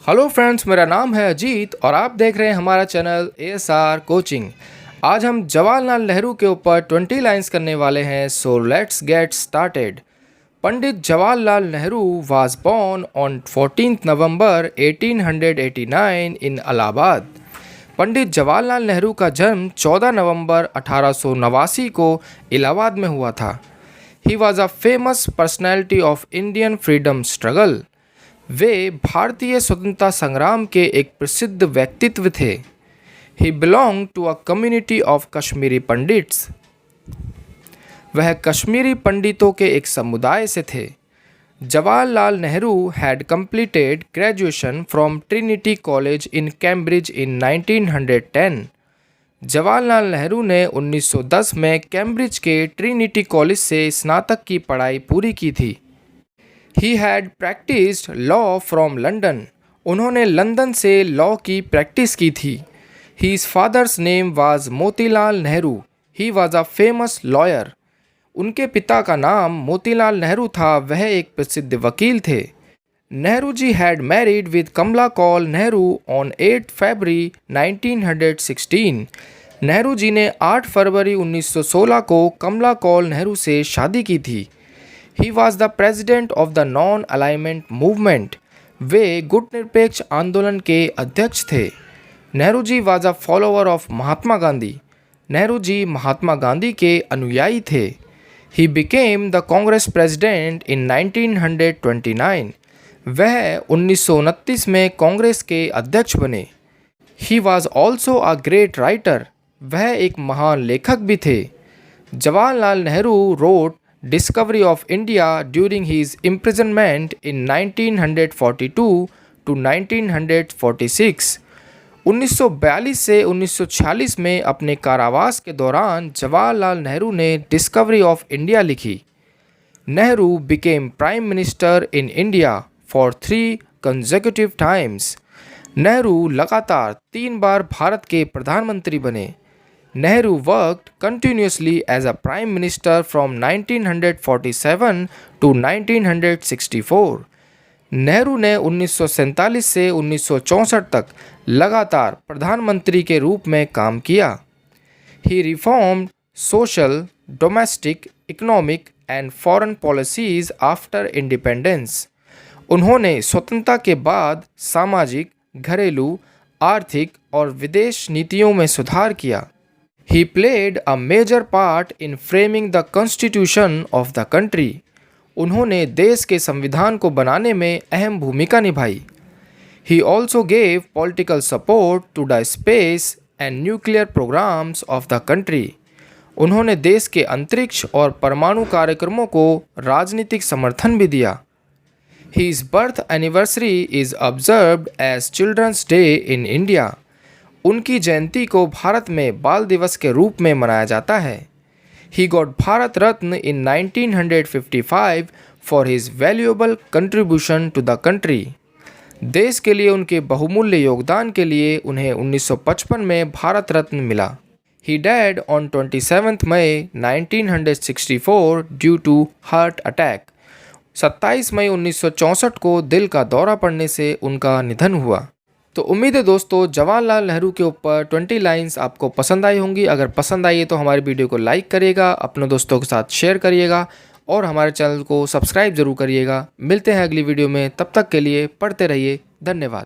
Hello friends, मेरा नाम है अजीत और आप देख रहे हैं हमारा चैनल ASR कोचिंग। आज हम जवाहरलाल नेहरू के ऊपर 20 लाइंस करने वाले हैं, so let's get started. Pandit Jawaharlal Nehru was born on 14 November 1889 in Allahabad. Pandit Jawaharlal Nehru का जन्म 14 नवंबर 1889 को इलाहाबाद में हुआ था। He was a famous personality of Indian freedom struggle. वे भारतीय स्वतंत्रता संग्राम के एक प्रसिद्ध व्यक्तित्व थे। He belong to a community of Kashmiri pandits. वह कश्मीरी पंडितों के एक समुदाय से थे। Jawaharlal Nehru had completed graduation from Trinity college in Cambridge in 1910। Jawaharlal Nehru ने 1910 में कैम्ब्रिज के ट्रिनिटी कॉलेज से स्नातक की पढ़ाई पूरी की थी। He had practiced law from London. उन्होंने लंदन से लॉ की प्रैक्टिस की थी। His father's name was Motilal Nehru. He was a famous lawyer. उनके पिता का नाम मोतीलाल नेहरू था, वह एक प्रसिद्ध वकील थे। Nehru ji had married with Kamala Kaul Nehru on 8 February 1916। Nehru ji ने 8 फरवरी 1916 को कमला कौल नेहरू से शादी की थी। He was the president of the non-alignment movement. वे गुट निरपेक्ष आंदोलन के अध्यक्ष थे। नेहरू जी was a follower of Mahatma Gandhi. Nehru ji Mahatma Gandhi के अनुयायी थे। He became the Congress president in 1929. वह 1929 में कांग्रेस के अध्यक्ष बने। He was also a great writer. वह एक महान लेखक भी थे। Jawaharlal Nehru wrote Discovery of India during his imprisonment in 1942 to 1946। 1942 से 1946 में अपने कारावास के दौरान जवाहरलाल नेहरू ने डिस्कवरी ऑफ इंडिया लिखी। Nehru became Prime Minister in India for 3 consecutive times। Nehru लगातार 3 बार भारत के प्रधानमंत्री बने। Nehru worked continuously as a prime minister from 1947 to 1964। Nehru ने 1947 से 1964 तक लगातार प्रधानमंत्री के रूप में काम किया। He reformed social, domestic, economic and foreign policies after independence। उन्होंने स्वतंत्रता के बाद सामाजिक, घरेलू, आर्थिक और विदेश नीतियों में सुधार किया। He played a major part in framing the constitution of the country। उन्होंने देश के संविधान को बनाने में अहम भूमिका निभाई। He also gave political support to the space and nuclear programs of the country। उन्होंने देश के अंतरिक्ष और परमाणु कार्यक्रमों को राजनीतिक समर्थन भी दिया। His birth anniversary is observed as Children's Day in India। उनकी जयंती को भारत में बाल दिवस के रूप में मनाया जाता है। He got Bharat Ratna in 1955 for his valuable contribution to the country। देश के लिए उनके बहुमूल्य योगदान के लिए उन्हें 1955 में भारत रत्न मिला। He died on 27 May 1964 due to heart attack। 27 मई 1964 को दिल का दौरा पड़ने से उनका निधन हुआ। तो उम्मीद है दोस्तों जवाहरलाल नेहरू के ऊपर 20 लाइंस आपको पसंद आई होंगी। अगर पसंद आई है तो हमारी वीडियो को लाइक करिएगा, अपने दोस्तों के साथ शेयर करिएगा और हमारे चैनल को सब्सक्राइब ज़रूर करिएगा। मिलते हैं अगली वीडियो में, तब तक के लिए पढ़ते रहिए। धन्यवाद।